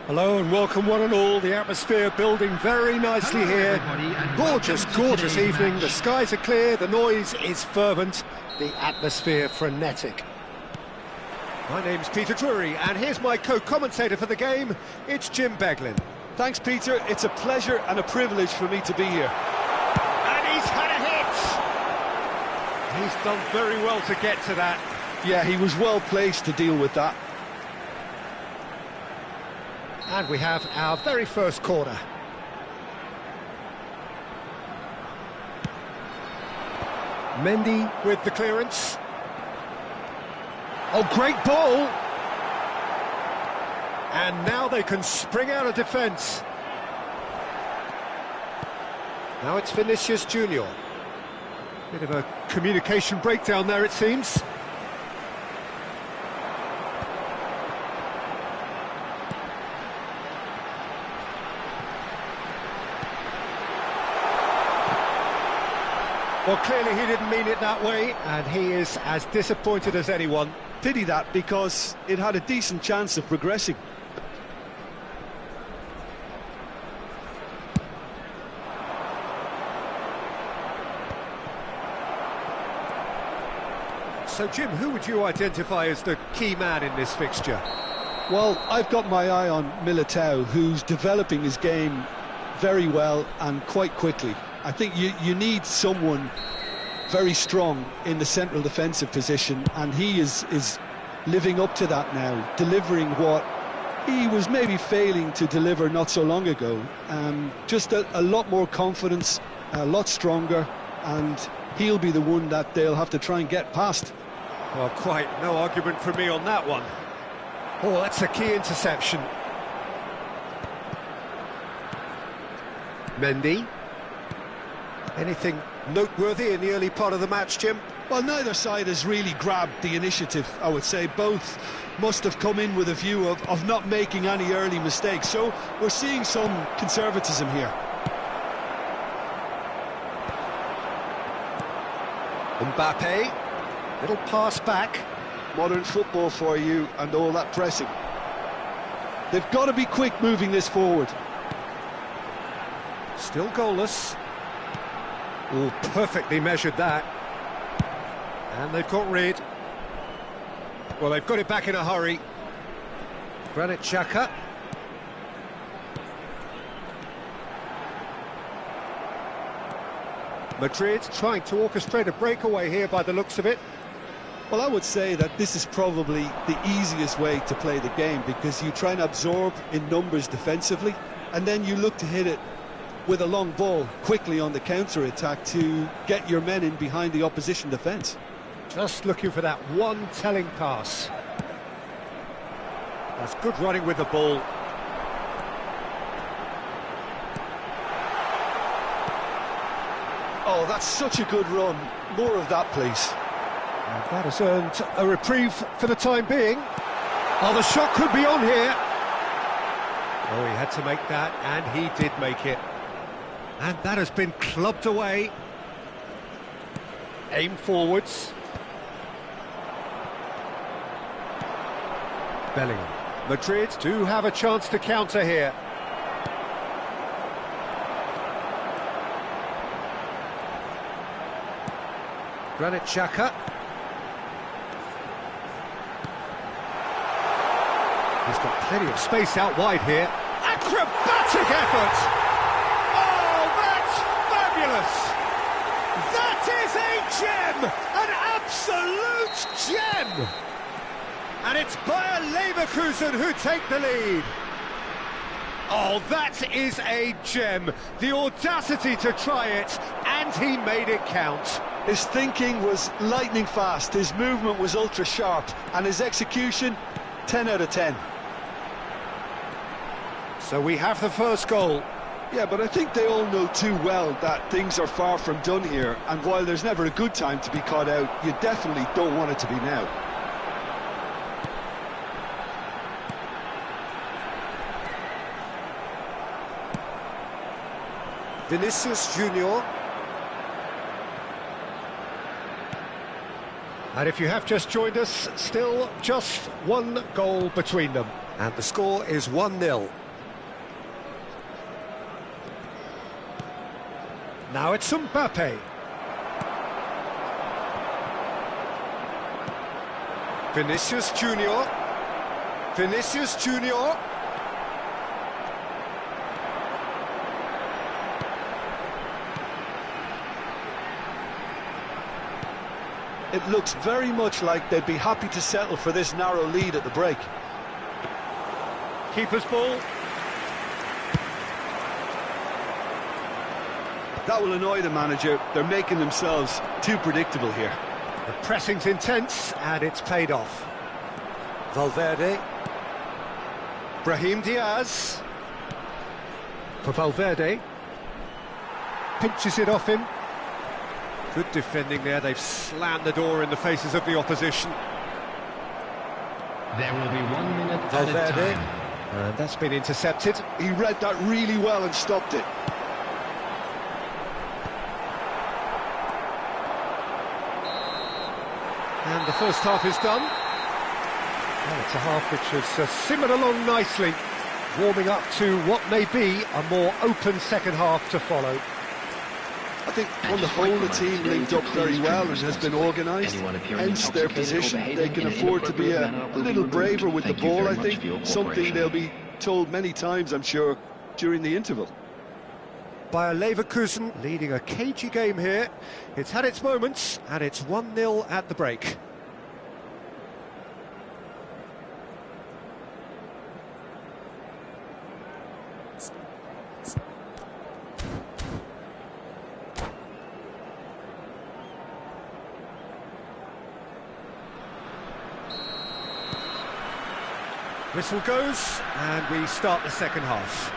Hello and welcome one and all. The atmosphere building very nicely here. Gorgeous, gorgeous evening. The skies are clear, the noise is fervent, the atmosphere frenetic. My name's Peter Drury and here's my co-commentator for the game. It's Jim Beglin. Thanks, Peter. It's a pleasure and a privilege for me to be here. And he's had a hit! He's done very well to get to that. Yeah, he was well placed to deal with that. And we have our very first corner. Mendy with the clearance. Oh, great ball! And now they can spring out of defence. Now it's Vinicius Junior. Bit of a communication breakdown there, it seems. Well, clearly he didn't mean it that way, and he is as disappointed as anyone. Pity that, because it had a decent chance of progressing. So, Jim, who would you identify as the key man in this fixture? Well, I've got my eye on Militao, who's developing his game very well and quite quickly. I think you need someone very strong in the central defensive position, and he is living up to that now, delivering what he was maybe failing to deliver not so long ago. Just a lot more confidence, a lot stronger, and he'll be the one that they'll have to try and get past. Well, quite no argument from me on that one. Oh, that's a key interception. Mendy. Anything noteworthy in the early part of the match, Jim? Well, neither side has really grabbed the initiative, I would say. Both must have come in with a view of not making any early mistakes. So we're seeing some conservatism here. Mbappe, little pass back. Modern football for you and all that pressing. They've got to be quick moving this forward. Still goalless. Oh, perfectly measured that. And they've got rid. Well, they've got it back in a hurry. Granit Xhaka. Madrid trying to orchestrate a breakaway here by the looks of it. Well, I would say that this is probably the easiest way to play the game, because you try and absorb in numbers defensively, and then you look to hit it with a long ball quickly on the counter-attack to get your men in behind the opposition defence. Just looking for that one telling pass. That's good running with the ball. Oh, that's such a good run. More of that, please. And that has earned a reprieve for the time being. Oh, the shot could be on here. Oh, he had to make that, and he did make it. And that has been clubbed away. Aim forwards. Bellingham. Madrid do have a chance to counter here. Granit Xhaka. He's got plenty of space out wide here. Acrobatic effort! Oh, that's fabulous! That is a gem! An absolute gem! And it's Bayer Leverkusen who take the lead. Oh, that is a gem. The audacity to try it, and he made it count. His thinking was lightning fast, his movement was ultra sharp, and his execution, 10 out of 10. So we have the first goal. Yeah, but I think they all know too well that things are far from done here, and while there's never a good time to be caught out, you definitely don't want it to be now. Vinicius Junior. And if you have just joined us, still just one goal between them. And the score is 1-0. Now it's Mbappe. Vinicius Junior. Vinicius Junior. It looks very much like they'd be happy to settle for this narrow lead at the break. Keeper's ball. That will annoy the manager. They're making themselves too predictable here. The pressing's intense, and it's paid off. Valverde. Brahim Diaz. For Valverde. Pinches it off him. Good defending there. They've slammed the door in the faces of the opposition. There will be 1 minute Valverde. time. And that's been intercepted. He read that really well and stopped it. And the first half is done. Well, it's a half which has simmered along nicely, warming up to what may be a more open second half to follow. I think on the whole the team linked up very well and has been organised, hence their position. They can afford to be a little braver with the ball, I think, something they'll be told many times, I'm sure, during the interval. Bayer Leverkusen leading a cagey game here. It's had its moments, and it's 1-0 at the break. Whistle goes, and we start the second half.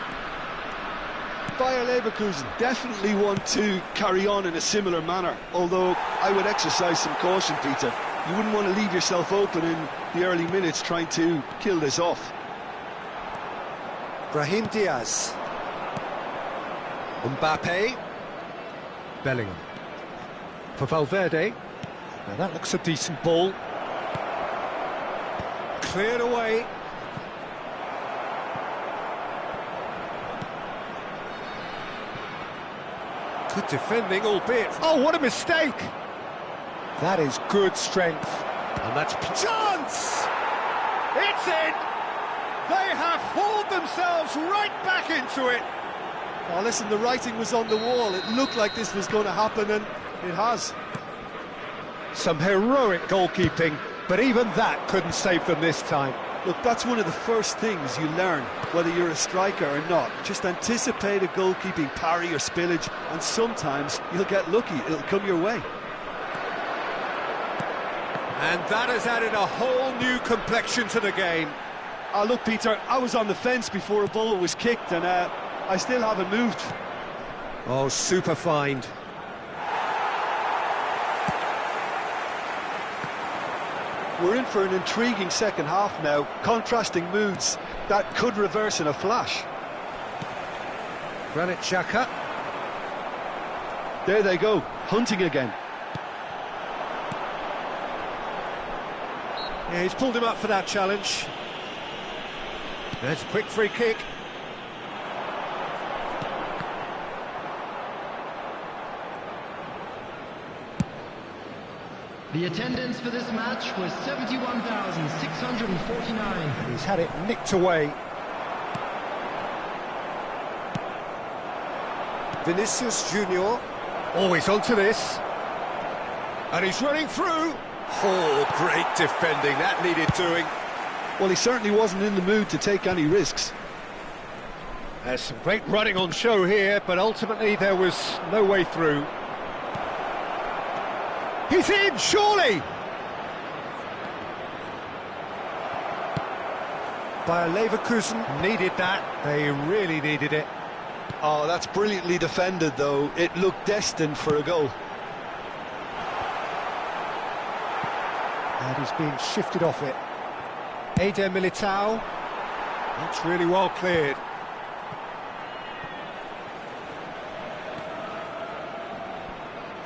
Bayer Leverkusen definitely want to carry on in a similar manner, although I would exercise some caution, Peter. You wouldn't want to leave yourself open in the early minutes trying to kill this off. Brahim Diaz. Mbappe. Bellingham. For Valverde. Now that looks a decent ball. Cleared away. Good defending, albeit... Oh, what a mistake! That is good strength. And that's... Chance! It's in! They have hauled themselves right back into it. Oh, listen, the writing was on the wall. It looked like this was going to happen, and it has. Some heroic goalkeeping, but even that couldn't save them this time. Look, that's one of the first things you learn, whether you're a striker or not. Just anticipate a goalkeeping parry or spillage, and sometimes you'll get lucky. It'll come your way. And that has added a whole new complexion to the game. Look, Peter, I was on the fence before a ball was kicked, and I still haven't moved. Oh, super find. We're in for an intriguing second half now, contrasting moods that could reverse in a flash. Granit Xhaka. There they go, hunting again. Yeah, he's pulled him up for that challenge. There's a quick free kick. The attendance for this match was 71,649. He's had it nicked away. Vinicius Junior. Always onto this. And he's running through. Oh, great defending. That needed doing. Well, he certainly wasn't in the mood to take any risks. There's some great running on show here, but ultimately there was no way through. He's in, surely! Bayer Leverkusen needed that. They really needed it. Oh, that's brilliantly defended, though. It looked destined for a goal. And he's being shifted off it. Eder Militao. That's really well cleared.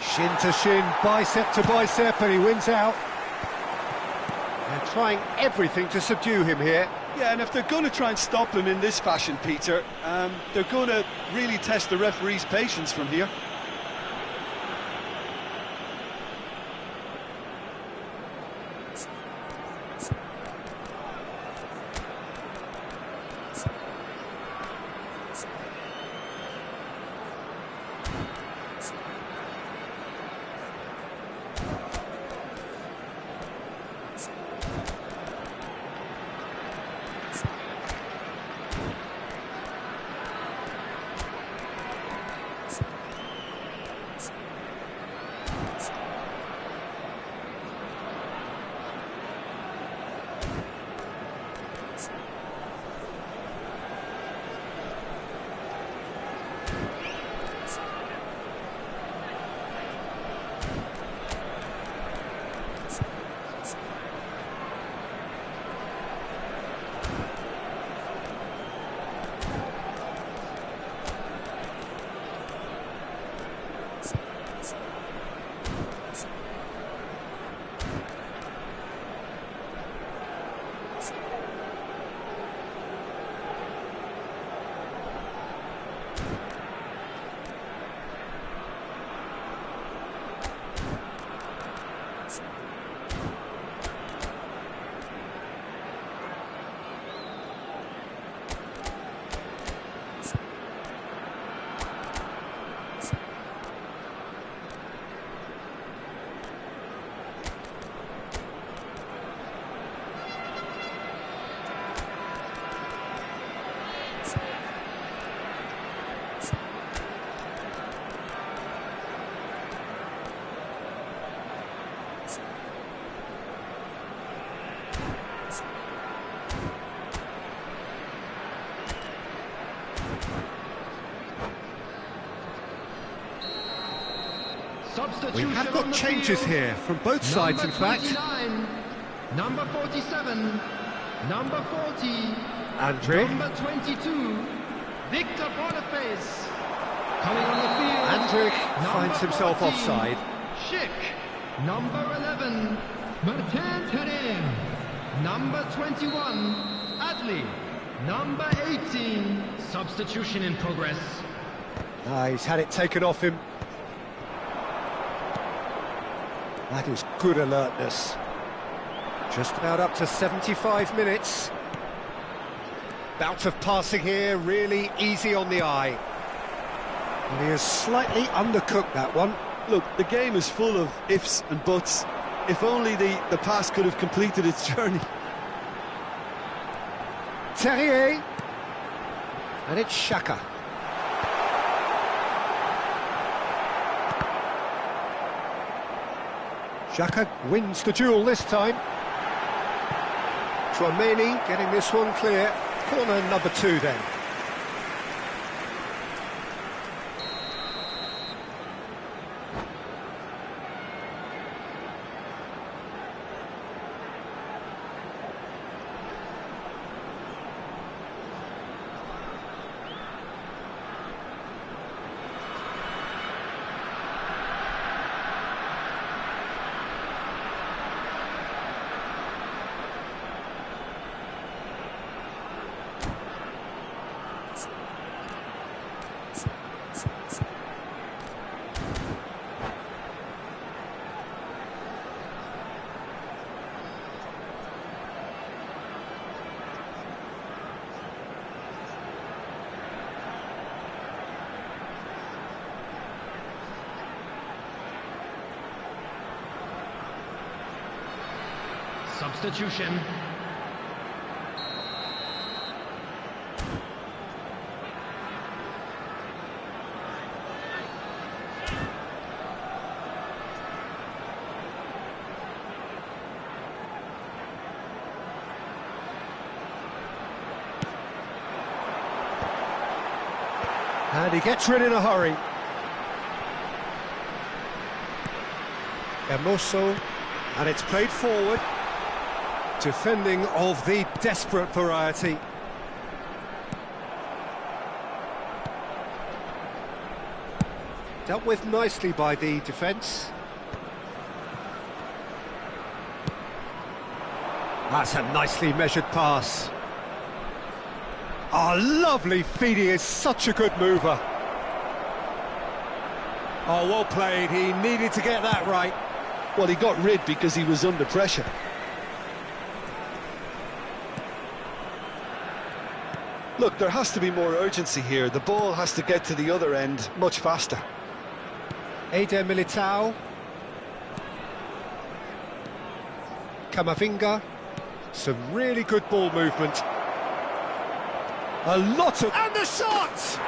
Shin to shin, bicep to bicep, and he wins out. They're trying everything to subdue him here. Yeah, and if they're going to try and stop him in this fashion, Peter, they're going to really test the referee's patience from here. We have got changes here from both sides, in fact. Number 47, number 40, Andre. number 22, Victor Boniface. Coming on the field, Andre finds himself 14, offside. Schick. Number 11, Martin Terem. Number 21, Adli. Number 18, substitution in progress. He's had it taken off him. That is good alertness. Just about up to 75 minutes. Bout of passing here, really easy on the eye. And he has slightly undercooked that one. Look, the game is full of ifs and buts. If only the pass could have completed its journey. Terrier. And it's Xhaka. Xhaka wins the duel this time. Chouameni getting this one clear. Corner number 2 then. substitution. And he gets rid in a hurry. Hermoso, and it's played forward. Defending of the desperate variety. Dealt with nicely by the defence. That's a nicely measured pass. Oh, lovely feed, he is such a good mover. Oh, well played, he needed to get that right. Well, he got rid because he was under pressure. Look, there has to be more urgency here. The ball has to get to the other end much faster. Eder Militao. Camavinga. Some really good ball movement. A lot of... And the shot!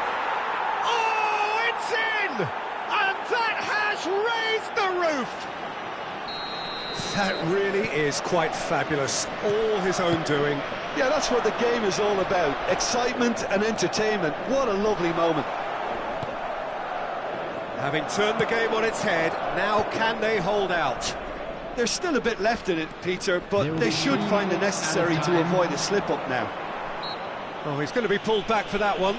Oh, it's in! And that has raised the roof! That really is quite fabulous. All his own doing. Yeah, that's what the game is all about. Excitement and entertainment. What a lovely moment. Having turned the game on its head, now can they hold out? There's still a bit left in it, Peter, but they should find the necessary to avoid a slip-up now. Oh, he's going to be pulled back for that one.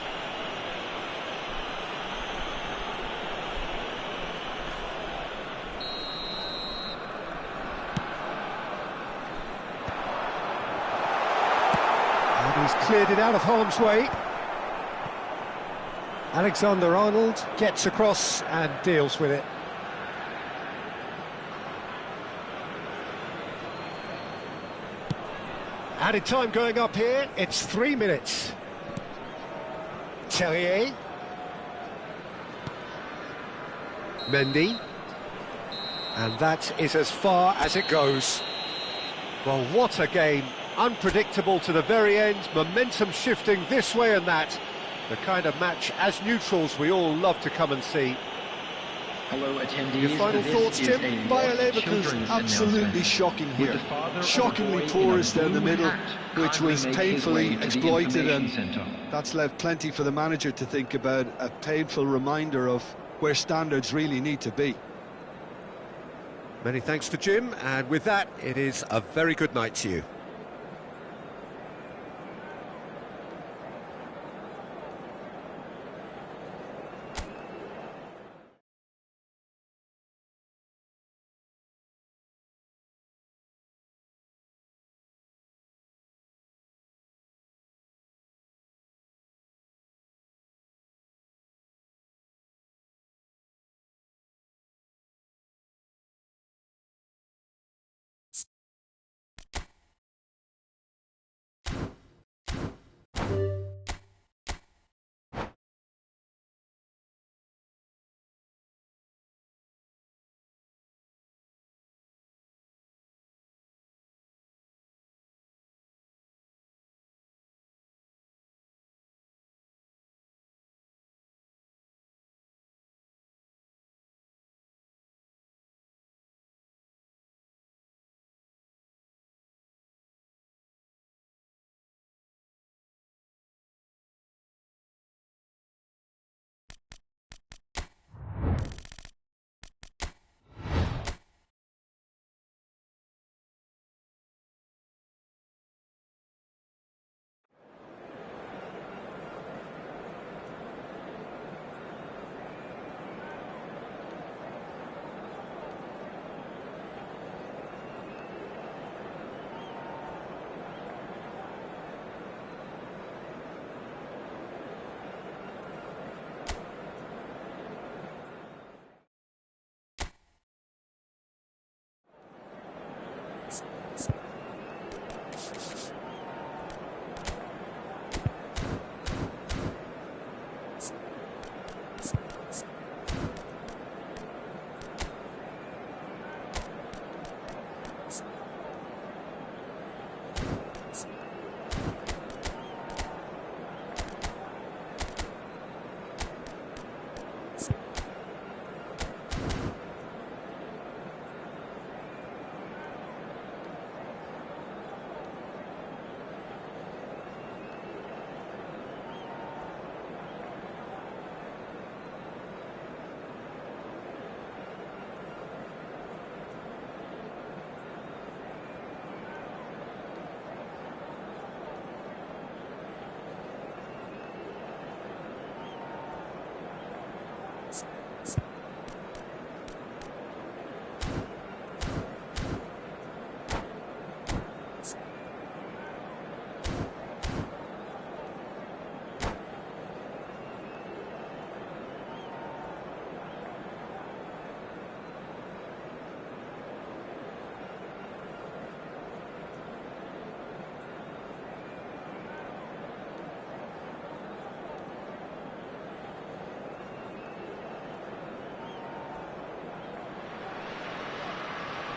And he's cleared it out of harm's way. Alexander-Arnold gets across and deals with it. Added time going up here, it's 3 minutes. Terrier. Mendy. And that is as far as it goes. Well, what a game. Unpredictable to the very end, momentum shifting this way and that. The kind of match, as neutrals, we all love to come and see. Hello, attendees. Your final thoughts, Jim? Bayer Leverkusen, absolutely shocking here. Shockingly porous down the middle, which was painfully exploited, and that's left plenty for the manager to think about. A painful reminder of where standards really need to be. Many thanks to Jim, and with that, it is a very good night to you.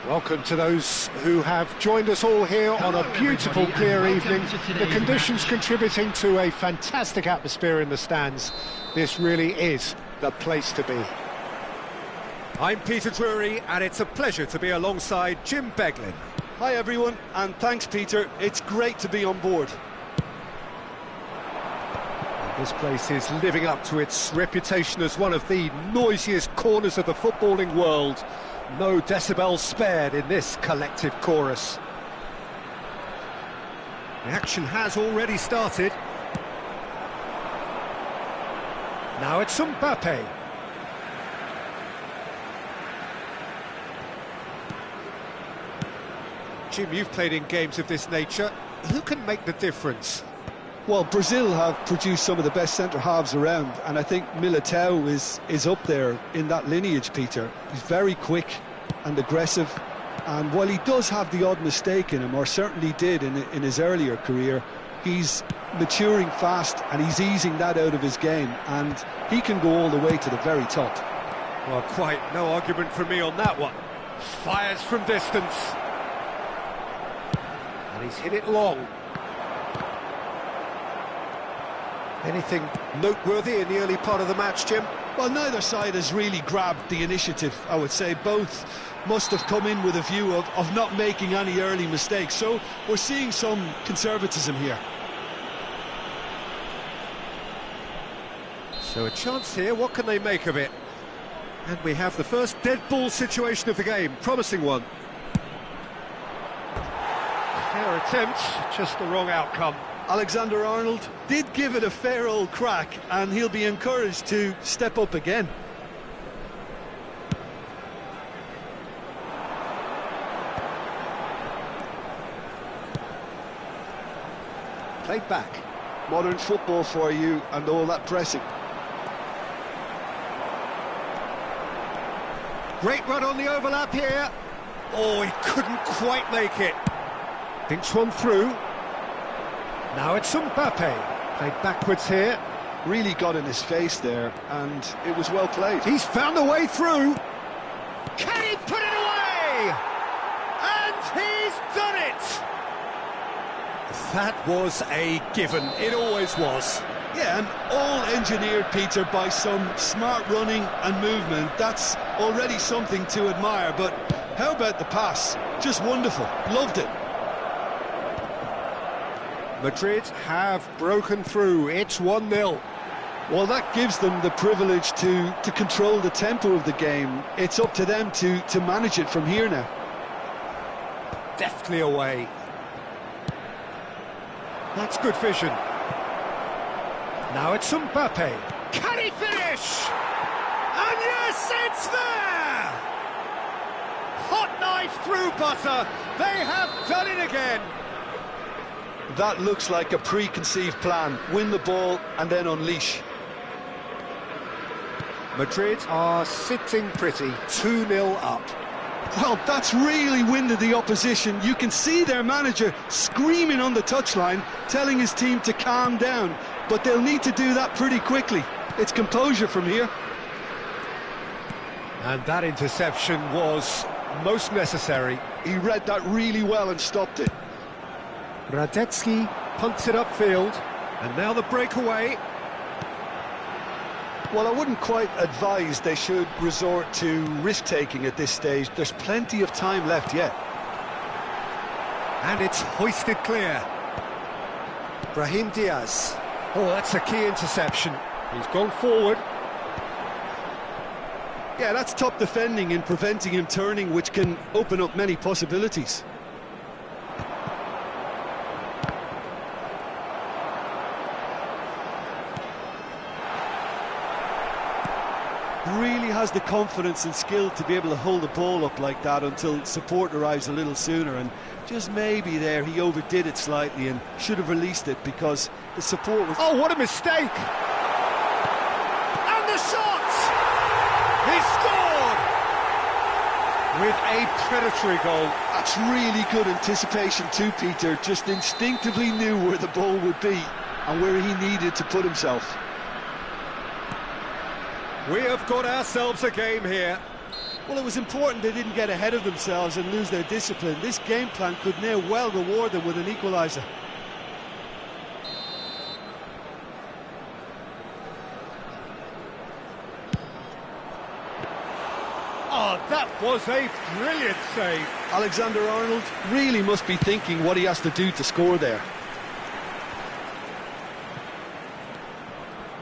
Welcome to those who have joined us all here on a beautiful, clear evening. The conditions contributing to a fantastic atmosphere in the stands. This really is the place to be. I'm Peter Drury, and it's a pleasure to be alongside Jim Beglin. Hi everyone, and thanks Peter, it's great to be on board. This place is living up to its reputation as one of the noisiest corners of the footballing world. No decibels spared in this collective chorus. The action has already started. Now it's Mbappe. Jim, you've played in games of this nature. Who can make the difference? Well, Brazil have produced some of the best centre-halves around, and I think Militao is up there in that lineage, Peter. He's very quick and aggressive, and while he does have the odd mistake in him, or certainly did in his earlier career, he's maturing fast and he's easing that out of his game, and he can go all the way to the very top. Well, quite no argument from me on that one. Fires from distance. And he's hit it long. Anything noteworthy in the early part of the match, Jim? Well, neither side has really grabbed the initiative, I would say. Both must have come in with a view of not making any early mistakes. So we're seeing some conservatism here. So a chance here, what can they make of it? And we have the first dead ball situation of the game, promising one. Fair attempt, just the wrong outcome. Alexander-Arnold did give it a fair old crack, and he'll be encouraged to step up again. Played back. Modern football for you, and all that pressing. Great run on the overlap here. Oh, he couldn't quite make it. Thinks one through. Now it's Mbappe. Played backwards here. Really got in his face there, and it was well played. He's found a way through. Can he put it away? And he's done it! That was a given. It always was. Yeah, and all engineered, Peter, by some smart running and movement. That's already something to admire, but how about the pass? Just wonderful. Loved it. Madrid have broken through. It's 1-0. Well, that gives them the privilege to control the tempo of the game. It's up to them to manage it from here now. Deftly away. That's good vision. Now it's Mbappe. Can he finish? And yes, it's there! Hot knife through butter. They have done it again. That looks like a preconceived plan. Win the ball and then unleash. Madrid are sitting pretty, 2-0 up. Well, that's really winded the opposition. You can see their manager screaming on the touchline, telling his team to calm down. But they'll need to do that pretty quickly. It's composure from here. And that interception was most necessary. He read that really well and stopped it. Radetzky punts it upfield. And now the breakaway. Well, I wouldn't quite advise they should resort to risk-taking at this stage. There's plenty of time left yet. And it's hoisted clear. Brahim Diaz. Oh, that's a key interception. He's gone forward. Yeah, that's top defending and preventing him turning, which can open up many possibilities. Really has the confidence and skill to be able to hold the ball up like that until support arrives a little sooner, and just maybe there he overdid it slightly and should have released it because the support was... Oh, what a mistake! And the shot! He scored! With a predatory goal. That's really good anticipation too, Peter. Just instinctively knew where the ball would be and where he needed to put himself. We have got ourselves a game here. Well, it was important they didn't get ahead of themselves and lose their discipline. This game plan could now well reward them with an equaliser. Oh, that was a brilliant save. Alexander-Arnold really must be thinking what he has to do to score there.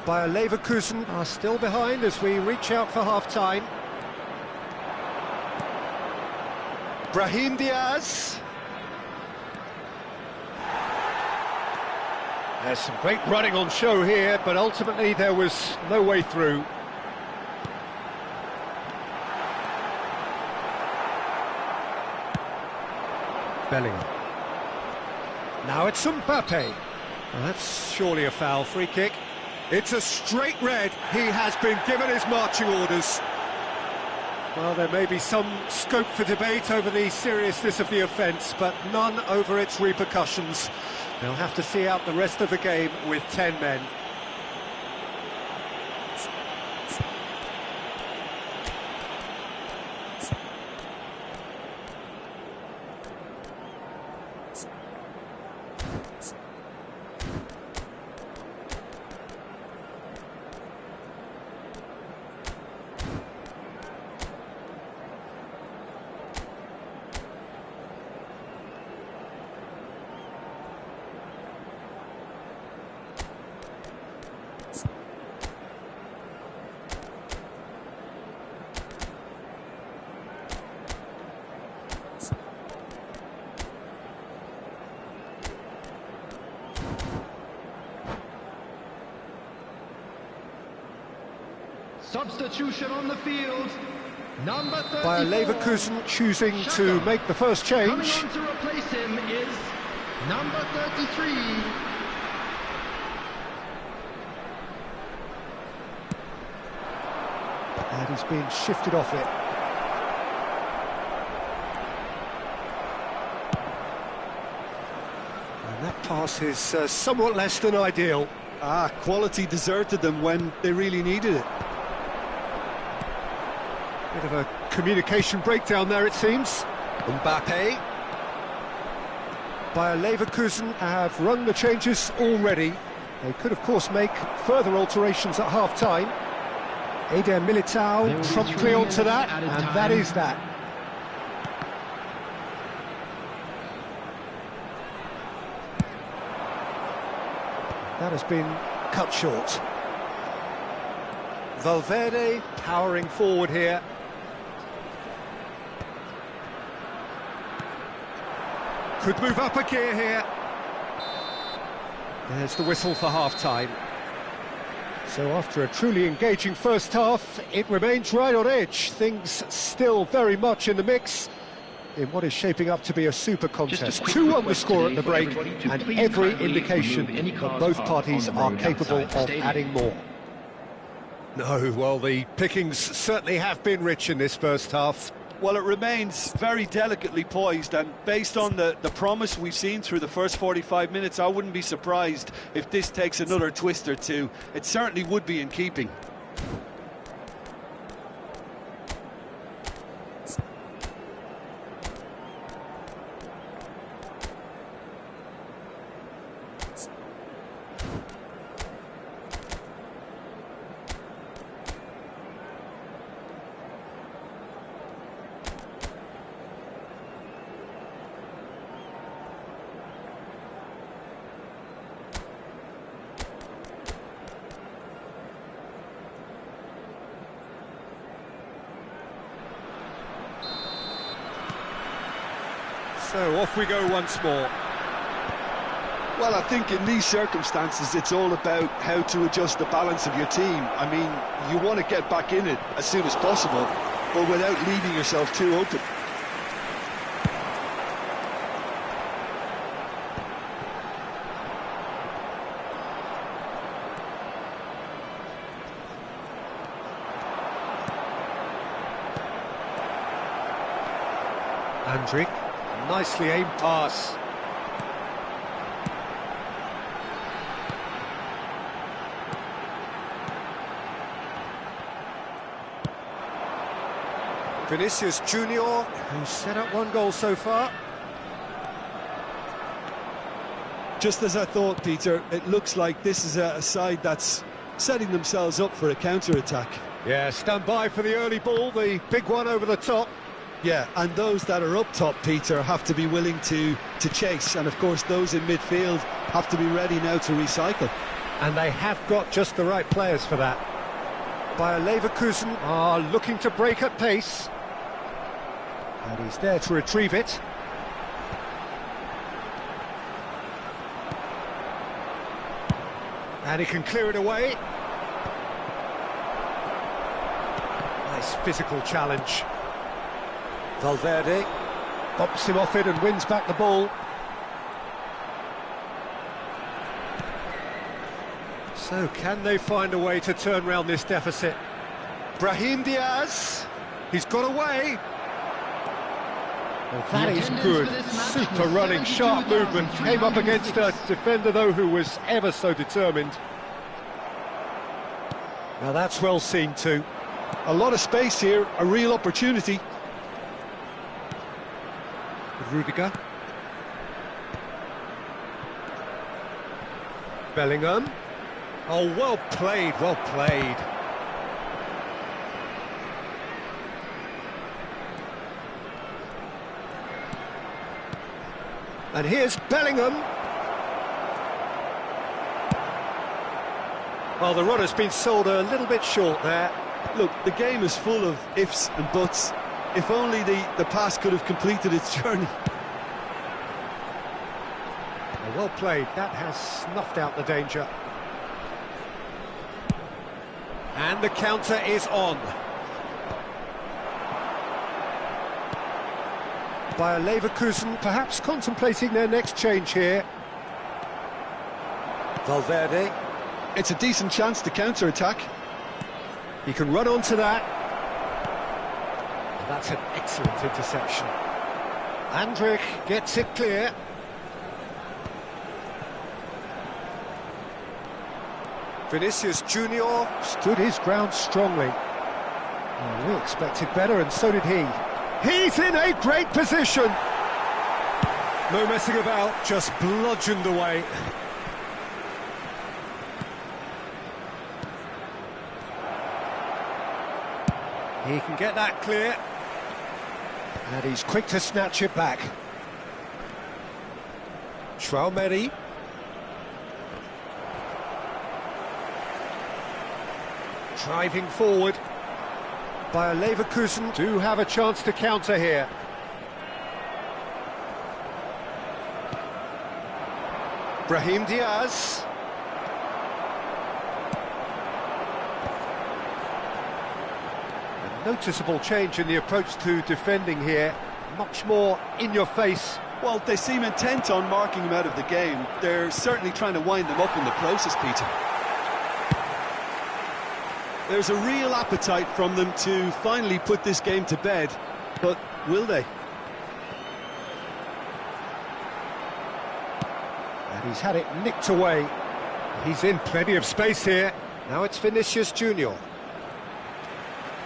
Bayer Leverkusen are still behind as we reach out for half-time. Brahim Diaz. There's some great running on show here, but ultimately there was no way through. Bellingham. Now it's Mbappe. Well, that's surely a foul. Free kick. It's a straight red. He has been given his marching orders. Well, there may be some scope for debate over the seriousness of the offence, but none over its repercussions. They'll have to see out the rest of the game with 10 men. Substitution on the field. Number 34. Bayer Leverkusen choosing to make the first change. Coming on to replace him is number 33. And he's been shifted off it. And that pass is somewhat less than ideal. Quality deserted them when they really needed it. Bit of a communication breakdown there, it seems. Mbappe. Bayer Leverkusen have run the changes already. They could, of course, make further alterations at half-time. Eder Militao promptly onto that, and that is that. That has been cut short. Valverde powering forward here. Could move up a gear here. There's the whistle for half-time. So after a truly engaging first half, it remains right on edge. Things still very much in the mix in what is shaping up to be a super contest. 2-1 the score at the break, and every indication that both parties are capable of adding more. No, well, the pickings certainly have been rich in this first half. Well, it remains very delicately poised, and based on the promise we've seen through the first 45 minutes, I wouldn't be surprised if this takes another twist or two. It certainly would be in keeping. So off we go once more. Well, I think in these circumstances it's all about how to adjust the balance of your team. I mean, you want to get back in it as soon as possible, but without leaving yourself too open. Andrick, nicely aimed pass. Vinicius Junior, who's set up one goal so far. Just as I thought, Peter, it looks like this is a side that's setting themselves up for a counter-attack. Yeah, stand by for the early ball, the big one over the top. Yeah, and those that are up top, Peter, have to be willing to chase, and of course those in midfield have to be ready now to recycle. And they have got just the right players for that. Bayer Leverkusen are looking to break at pace. And he's there to retrieve it. And he can clear it away. Nice physical challenge. Valverde bumps him off it and wins back the ball. So can they find a way to turn round this deficit? Brahim Diaz, he's got away. Well, that is good, super running, sharp movement. Came up against a defender though who was ever so determined. Now that's well seen too. A lot of space here, a real opportunity. Rudiger. Bellingham. Oh, well played, well played. And here's Bellingham. Well, the run has been sold a little bit short there. Look, the game is full of ifs and buts. If only the pass could have completed its journey. Well played, that has snuffed out the danger. And the counter is on. Bayer Leverkusen perhaps contemplating their next change here. Valverde. It's a decent chance to counter-attack. He can run onto that. That's an excellent interception. Andrich gets it clear. Vinicius Junior stood his ground strongly. Oh, we expected better, and so did he. He's in a great position. No messing about, just bludgeoned away. He can get that clear. And he's quick to snatch it back. Traumeri. Driving forward. Bayer Leverkusen do have a chance to counter here. Brahim Diaz. A noticeable change in the approach to defending here. Much more in your face. Well, they seem intent on marking him out of the game. They're certainly trying to wind them up in the process, Peter. There's a real appetite from them to finally put this game to bed, but will they? And he's had it nicked away. He's in plenty of space here. Now it's Vinicius Junior.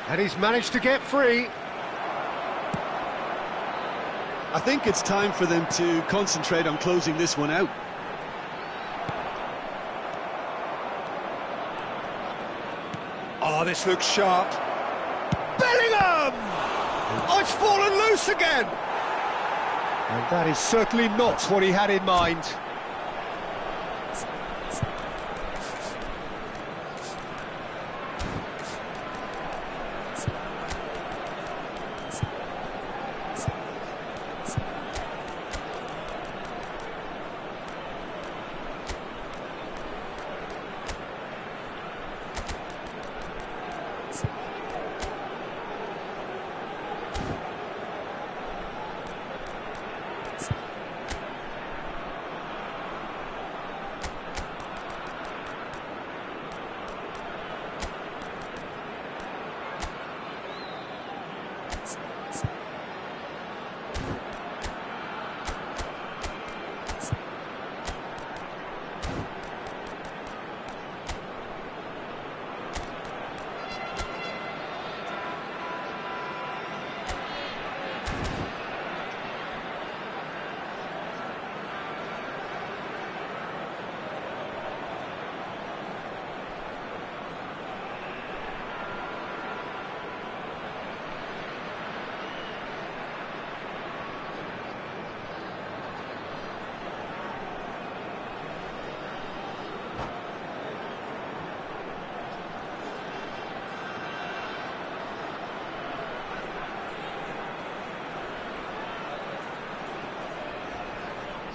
And he's managed to get free. I think it's time for them to concentrate on closing this one out. Oh, this looks sharp. Bellingham! Oh, it's fallen loose again! And that is certainly not what he had in mind.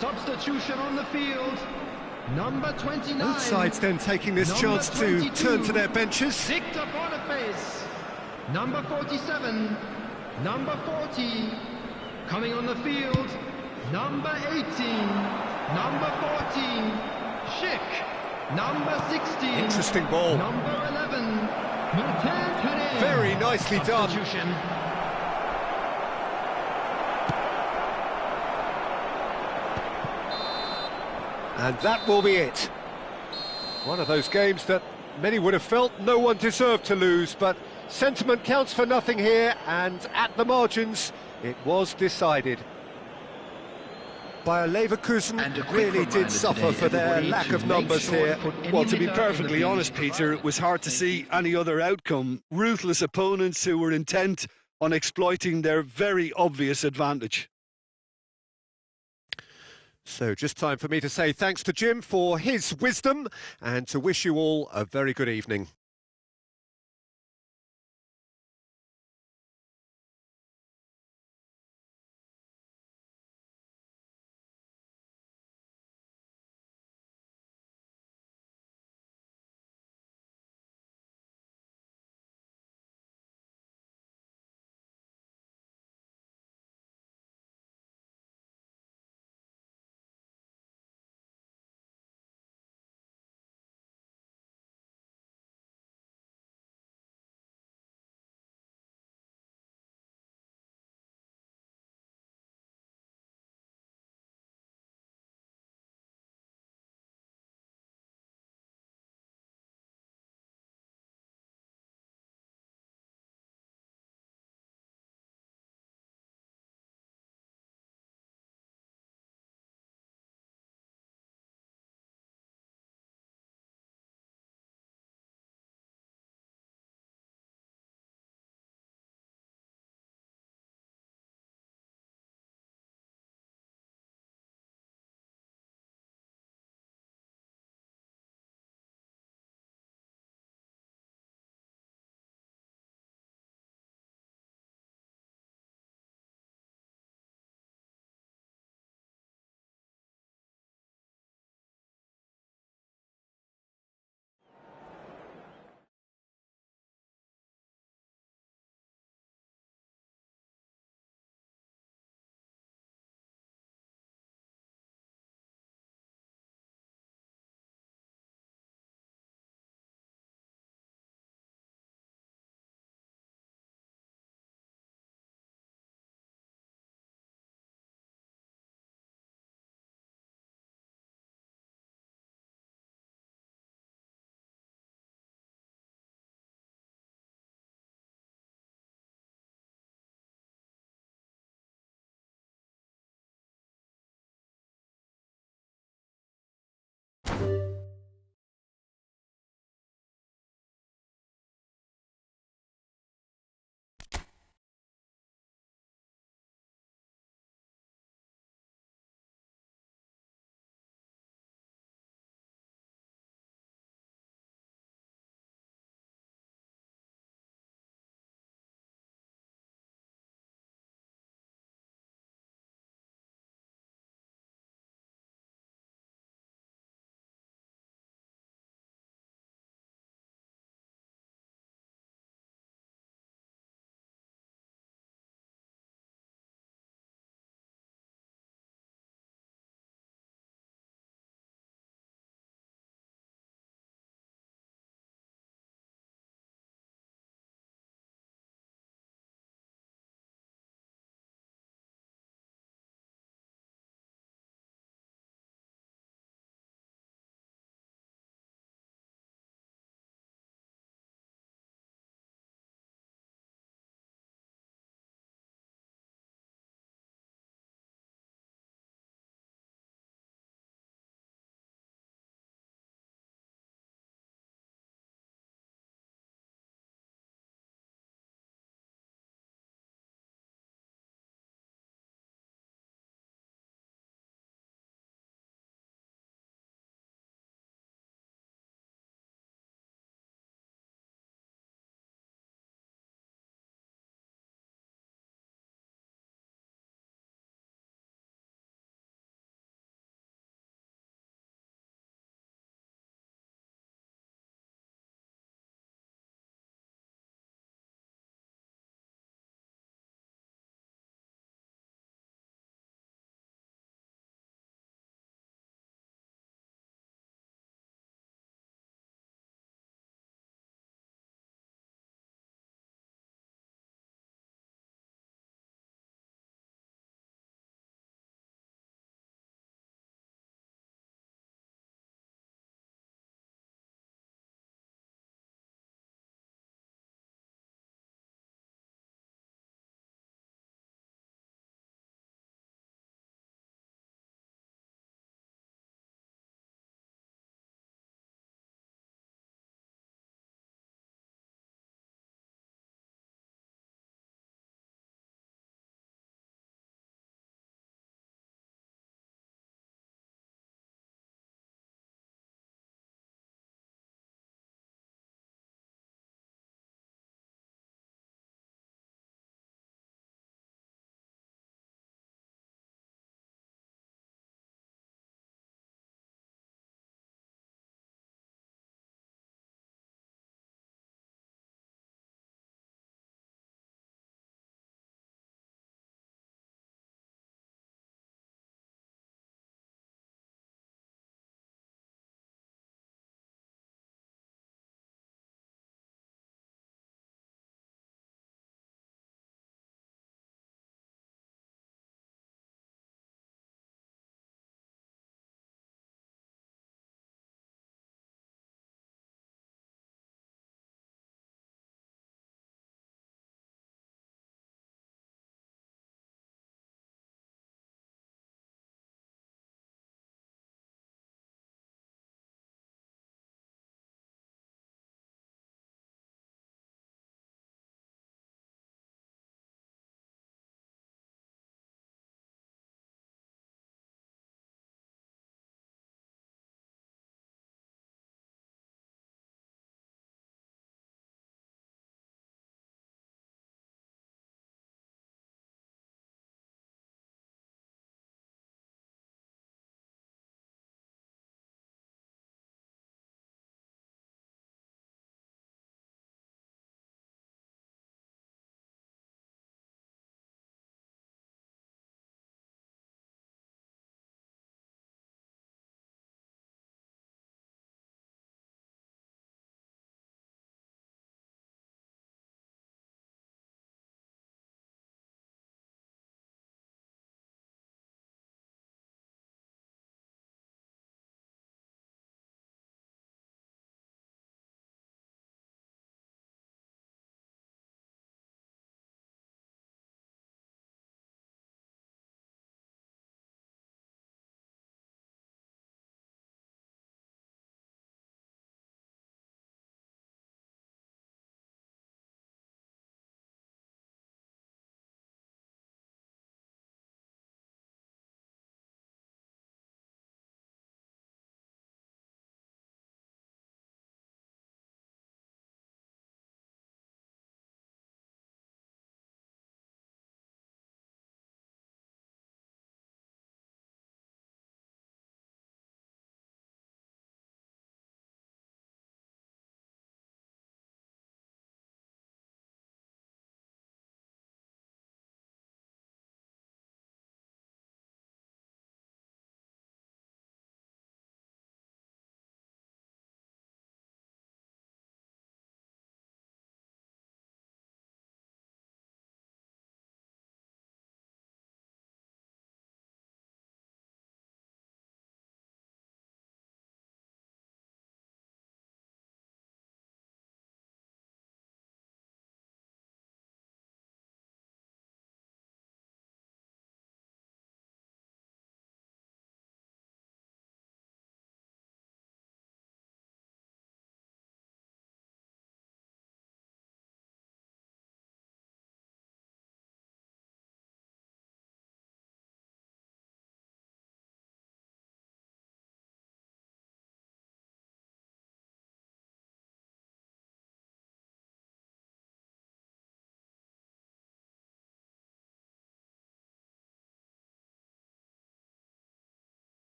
Substitution on the field. Number 29. Both sides then taking this chance to turn to their benches. Victor Boniface. Number 47. Number 40. Coming on the field. Number 18. Number 14. Schick. Number 16. Interesting ball. Number 11. Martin. Very nicely done. Substitution. And that will be it. One of those games that many would have felt no one deserved to lose, but sentiment counts for nothing here, and at the margins, it was decided. Bayer Leverkusen really did suffer for their lack of numbers here. Well, to be perfectly honest, Peter, it was hard to see any other outcome. Ruthless opponents who were intent on exploiting their very obvious advantage. So just time for me to say thanks to Jim for his wisdom and to wish you all a very good evening.